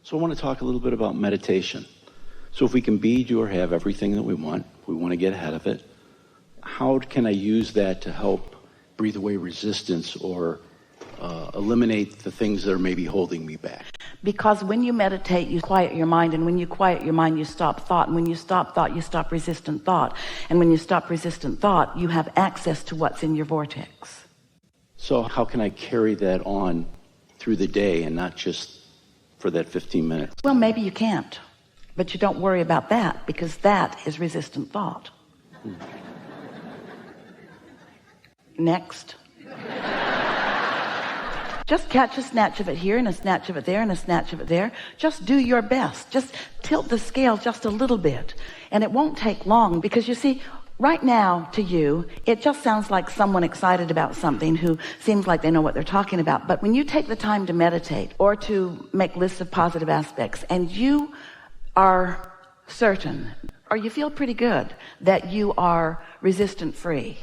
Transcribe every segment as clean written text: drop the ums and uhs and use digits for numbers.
So I want to talk a little bit about meditation. So if we can be, do, or have everything that we want to get ahead of it, how can I use that to help breathe away resistance or eliminate the things that are maybe holding me back? Because when you meditate, you quiet your mind, and when you quiet your mind, you stop thought, and when you stop thought, you stop resistant thought, and when you stop resistant thought, you have access to what's in your vortex. So how can I carry that on through the day and not just for that 15 minutes? Well, maybe you can't, but you don't worry about that, because that is resistant thought. Next. Just catch a snatch of it here and a snatch of it there and a snatch of it there. Just do your best. Just tilt the scale just a little bit. And it won't take long, because you see, right now to you, it just sounds like someone excited about something who seems like they know what they're talking about. But when you take the time to meditate or to make lists of positive aspects, and you are certain, or you feel pretty good that you are resistant free,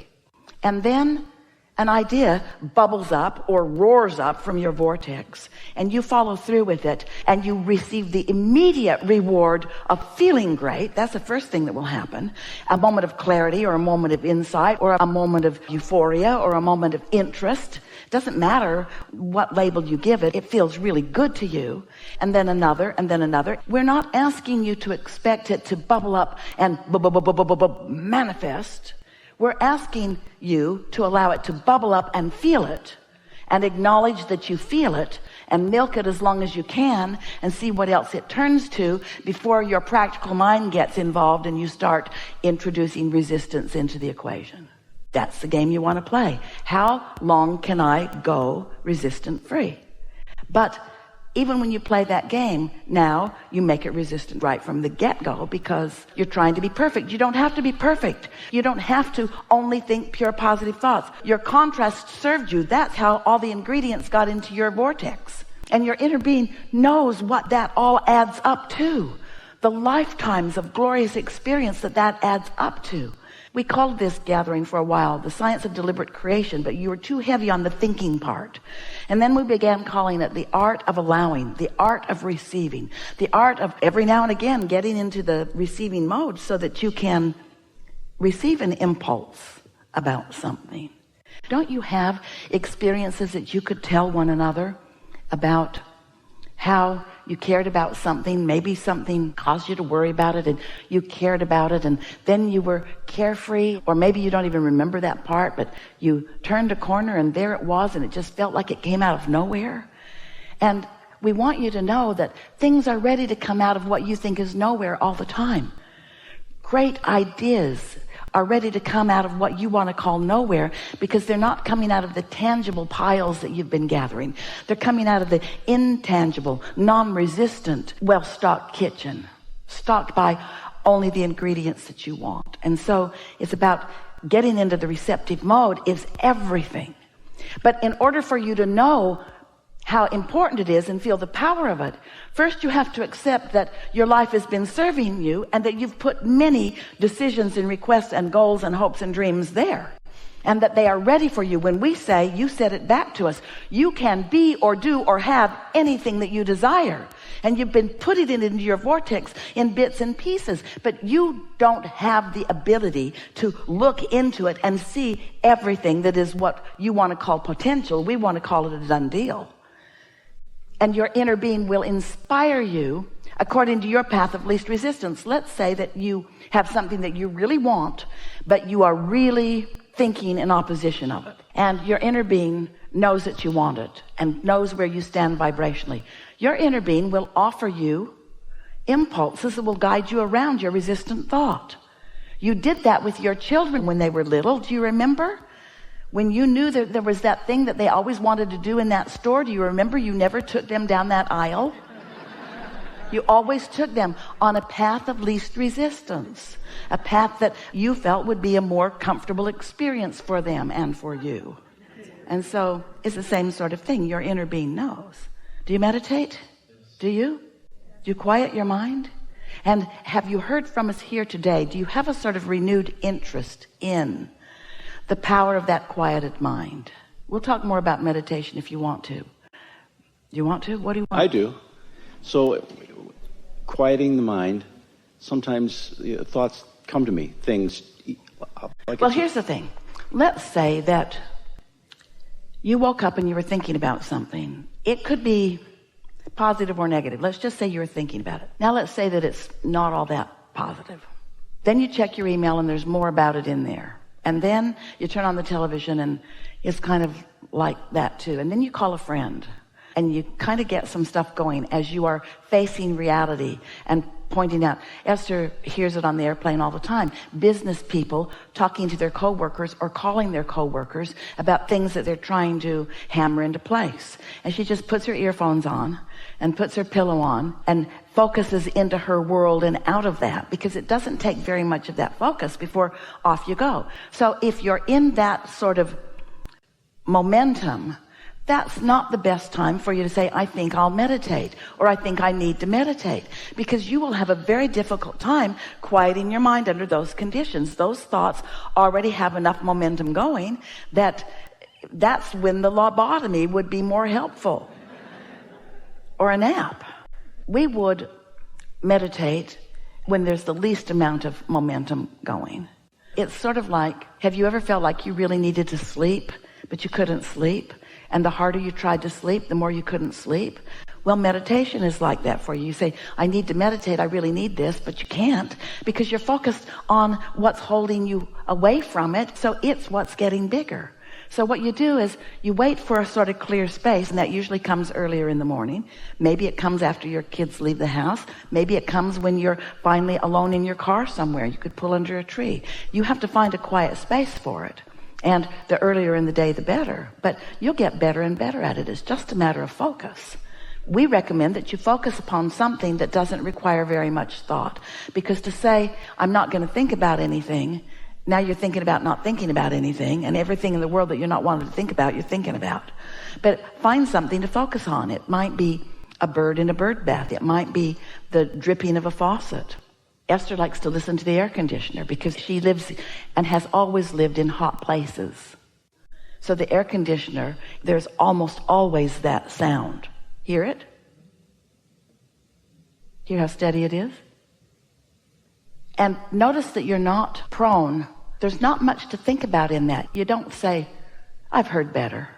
and then an idea bubbles up or roars up from your vortex, and you follow through with it, and you receive the immediate reward of feeling great. That's the first thing that will happen. A moment of clarity, or a moment of insight, or a moment of euphoria, or a moment of interest. It doesn't matter what label you give it. It feels really good to you. And then another, and then another. We're not asking you to expect it to bubble up and manifest. We're asking you to allow it to bubble up and feel it, and acknowledge that you feel it, and milk it as long as you can, and see what else it turns to before your practical mind gets involved and you start introducing resistance into the equation. That's the game you want to play. How long can I go resistant free? But even when you play that game, now you make it resistant right from the get-go, because you're trying to be perfect. You don't have to be perfect. You don't have to only think pure positive thoughts. Your contrast served you. That's how all the ingredients got into your vortex. And your inner being knows what that all adds up to. The lifetimes of glorious experience that adds up to. We called this gathering for a while the science of deliberate creation, but you were too heavy on the thinking part. And then we began calling it the art of allowing, the art of receiving, the art of every now and again getting into the receiving mode so that you can receive an impulse about something. Don't you have experiences that you could tell one another about how you cared about something? Maybe something caused you to worry about it, and you cared about it, and then you were carefree, or maybe you don't even remember that part, but you turned a corner and there it was, and it just felt like it came out of nowhere. And we want you to know that things are ready to come out of what you think is nowhere all the time. Great ideas are ready to come out of what you want to call nowhere, because they're not coming out of the tangible piles that you've been gathering. They're coming out of the intangible, non-resistant, well-stocked kitchen, stocked by only the ingredients that you want. And so it's about getting into the receptive mode. It's everything. But in order for you to know how important it is and feel the power of it, first you have to accept that your life has been serving you, and that you've put many decisions and requests and goals and hopes and dreams there, and that they are ready for you. When we say, you said it back to us, you can be or do or have anything that you desire, and you've been putting it into your vortex in bits and pieces, but you don't have the ability to look into it and see everything that is what you want to call potential. We want to call it a done deal. And your inner being will inspire you according to your path of least resistance. Let's say that you have something that you really want, but you are really thinking in opposition of it. And your inner being knows that you want it and knows where you stand vibrationally. Your inner being will offer you impulses that will guide you around your resistant thought. You did that with your children when they were little. Do you remember? When you knew that there was that thing that they always wanted to do in that store, do you remember you never took them down that aisle? You always took them on a path of least resistance, a path that you felt would be a more comfortable experience for them and for you. And so it's the same sort of thing. Your inner being knows. Do you meditate? Do you? Do you quiet your mind? And have you heard from us here today? Do you have a sort of renewed interest in the power of that quieted mind? We'll talk more about meditation if you want to. Do you want to? What do you want? I do. So quieting the mind, sometimes thoughts come to me, things. Well, here's the thing. Let's say that you woke up and you were thinking about something. It could be positive or negative. Let's just say you were thinking about it. Now let's say that it's not all that positive. Then you check your email and there's more about it in there. And then you turn on the television and it's kind of like that too. And then you call a friend and you kind of get some stuff going as you are facing reality and pointing out. Esther hears it on the airplane all the time. Business people talking to their coworkers or calling their coworkers about things that they're trying to hammer into place. And she just puts her earphones on and puts her pillow on and focuses into her world and out of that, because it doesn't take very much of that focus before off you go. So if you're in that sort of momentum, that's not the best time for you to say, I think I'll meditate, or I think I need to meditate, because you will have a very difficult time quieting your mind under those conditions. Those thoughts already have enough momentum going that's when the lobotomy would be more helpful, or a nap. We would meditate when there's the least amount of momentum going. It's sort of like, have you ever felt like you really needed to sleep, but you couldn't sleep? And the harder you tried to sleep, the more you couldn't sleep. Well, meditation is like that for you. You say, I need to meditate, I really need this, but you can't, because you're focused on what's holding you away from it. So it's what's getting bigger. So what you do is you wait for a sort of clear space, and that usually comes earlier in the morning. Maybe it comes after your kids leave the house. Maybe it comes when you're finally alone in your car somewhere. You could pull under a tree. You have to find a quiet space for it. And the earlier in the day, the better. But you'll get better and better at it. It's just a matter of focus. We recommend that you focus upon something that doesn't require very much thought. Because to say, I'm not going to think about anything, now you're thinking about not thinking about anything, and everything in the world that you're not wanting to think about, you're thinking about. But find something to focus on. It might be a bird in a bird bath. It might be the dripping of a faucet. Esther likes to listen to the air conditioner because she lives and has always lived in hot places. So the air conditioner, there's almost always that sound. Hear it? Hear how steady it is? And notice that you're not prone. There's not much to think about in that. You don't say, I've heard better.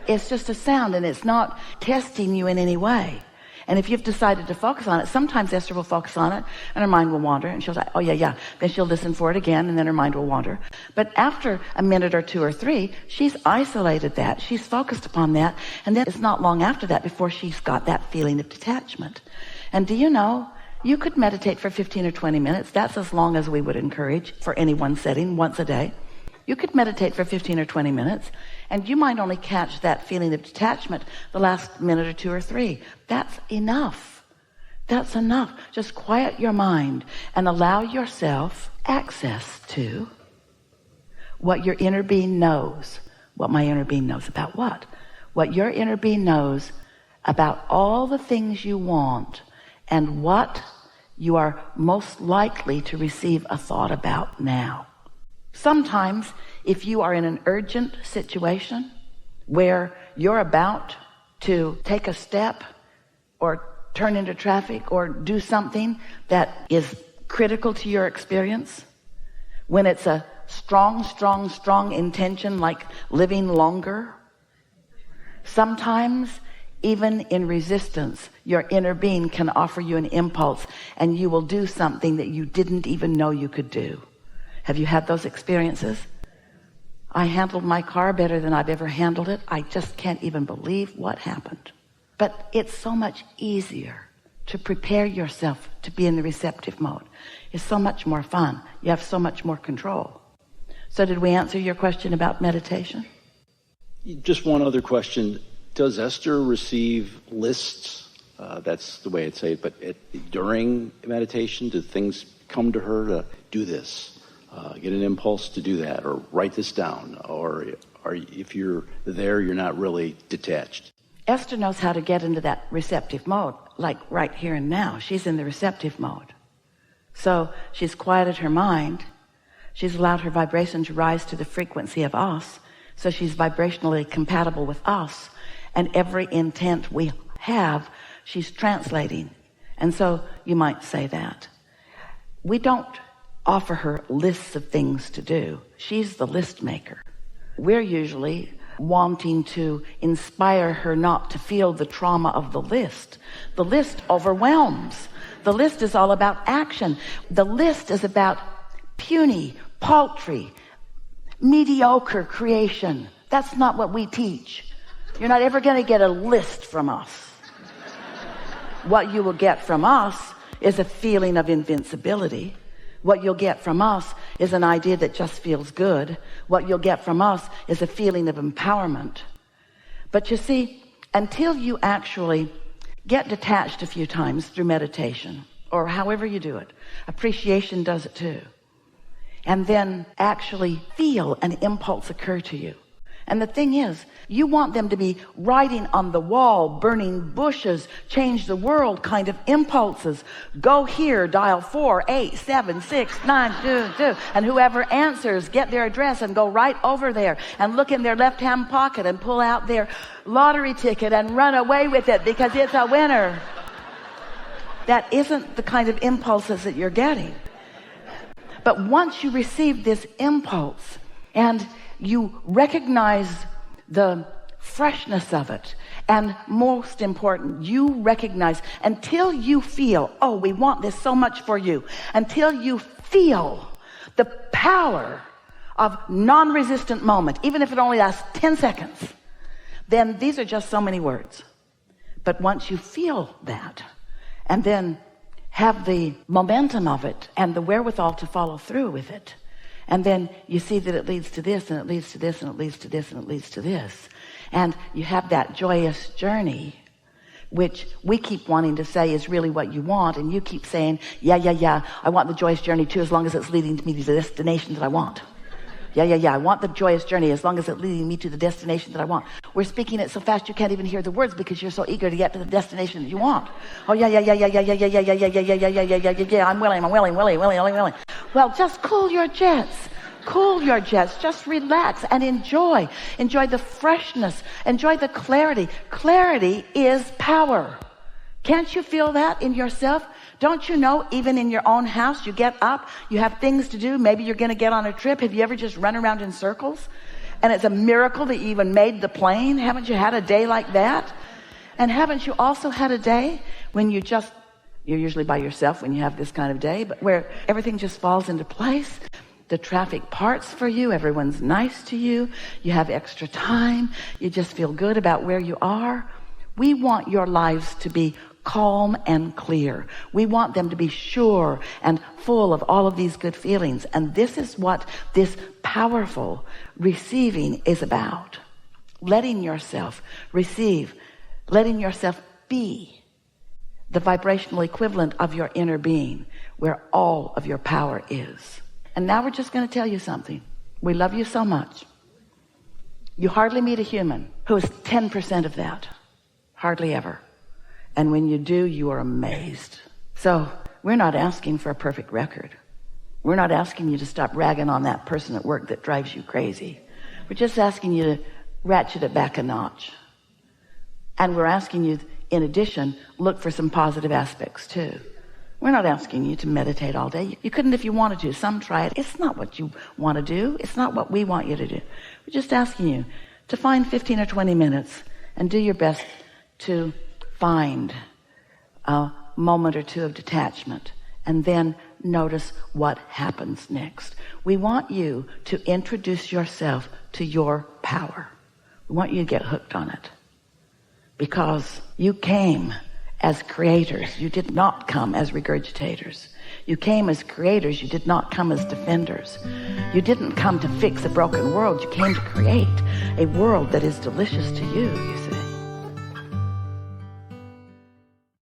It's just a sound, and it's not testing you in any way. And if you've decided to focus on it, sometimes Esther will focus on it and her mind will wander, and she'll say, oh yeah. Then she'll listen for it again, and then her mind will wander. But after a minute or two or three, she's isolated that. She's focused upon that. And then it's not long after that before she's got that feeling of detachment. And do you know, you could meditate for 15 or 20 minutes. That's as long as we would encourage for any one setting, once a day. You could meditate for 15 or 20 minutes, and you might only catch that feeling of detachment the last minute or two or three. That's enough. That's enough. Just quiet your mind and allow yourself access to what your inner being knows. What my inner being knows about what? What your inner being knows about all the things you want and what you are most likely to receive a thought about now. Sometimes, if you are in an urgent situation where you're about to take a step or turn into traffic or do something that is critical to your experience, when it's a strong intention like living longer, sometimes even in resistance, your inner being can offer you an impulse and you will do something that you didn't even know you could do. Have you had those experiences? I handled my car better than I've ever handled it. I just can't even believe what happened. But it's so much easier to prepare yourself to be in the receptive mode. It's so much more fun. You have so much more control. So did we answer your question about meditation? Just one other question. Does Esther receive lists? That's the way I'd say it. But during meditation, do things come to her to do this? Get an impulse to do that, or write this down, or if you're there, you're not really detached. Esther knows how to get into that receptive mode, like right here and now. She's in the receptive mode. So she's quieted her mind. She's allowed her vibration to rise to the frequency of us. So she's vibrationally compatible with us, and every intent we have, she's translating. And so you might say that. We don't offer her lists of things to do. She's the list maker. We're usually wanting to inspire her not to feel the trauma of the list. The list overwhelms. The list is all about action. The list is about puny, paltry, mediocre creation. That's not what we teach. You're not ever going to get a list from us. What you will get from us is a feeling of invincibility. What you'll get from us is an idea that just feels good. What you'll get from us is a feeling of empowerment. But you see, until you actually get detached a few times through meditation, or however you do it, appreciation does it too, and then actually feel an impulse occur to you. And the thing is, you want them to be writing on the wall, burning bushes, change the world kind of impulses. Go here, dial 4876922, and whoever answers, get their address and go right over there and look in their left-hand pocket and pull out their lottery ticket and run away with it because it's a winner. That isn't the kind of impulses that you're getting. But once you receive this impulse and you recognize the freshness of it, and most important, you recognize, until you feel, oh, we want this so much for you, until you feel the power of non-resistant moment, even if it only lasts 10 seconds, then these are just so many words. But once you feel that, and then have the momentum of it and the wherewithal to follow through with it, and then you see that it leads to this, and it leads to this, and it leads to this, and it leads to this, and you have that joyous journey, which we keep wanting to say is really what you want, and you keep saying, yeah, I want the joyous journey too, as long as it's leading me to the destination that I want. Yeah, I want the joyous journey as long as it's leading me to the destination that I want. We're speaking it so fast you can't even hear the words because you're so eager to get to the destination that you want. Oh, yeah, I'm willing. Well, just cool your jets. Just relax and enjoy the freshness, enjoy the clarity. Clarity is power. Can't you feel that in yourself? Don't you know, even in your own house, you get up, you have things to do, maybe you're going to get on a trip. Have you ever just run around in circles? And it's a miracle that you even made the plane. Haven't you had a day like that? And haven't you also had a day when you're usually by yourself when you have this kind of day, but where everything just falls into place? The traffic parts for you, everyone's nice to you, you have extra time, you just feel good about where you are. We want your lives to be calm and clear. We want them to be sure and full of all of these good feelings. And this is what this powerful receiving is about. Letting yourself receive, letting yourself be the vibrational equivalent of your inner being, where all of your power is. And now we're just going to tell you something. We love you so much. You hardly meet a human who is 10% of that. Hardly ever. And when you do, you are amazed. So we're not asking for a perfect record. We're not asking you to stop ragging on that person at work that drives you crazy. We're just asking you to ratchet it back a notch. And we're asking you, in addition, look for some positive aspects too. We're not asking you to meditate all day. You couldn't if you wanted to. Some try it. It's not what you want to do. It's not what we want you to do. We're just asking you to find 15 or 20 minutes and do your best to find a moment or two of detachment, and then notice what happens next. We want you to introduce yourself to your power. We want you to get hooked on it, because you came as creators. You did not come as regurgitators. You came as creators. You did not come as defenders. You didn't come to fix a broken world. You came to create a world that is delicious to you, you see.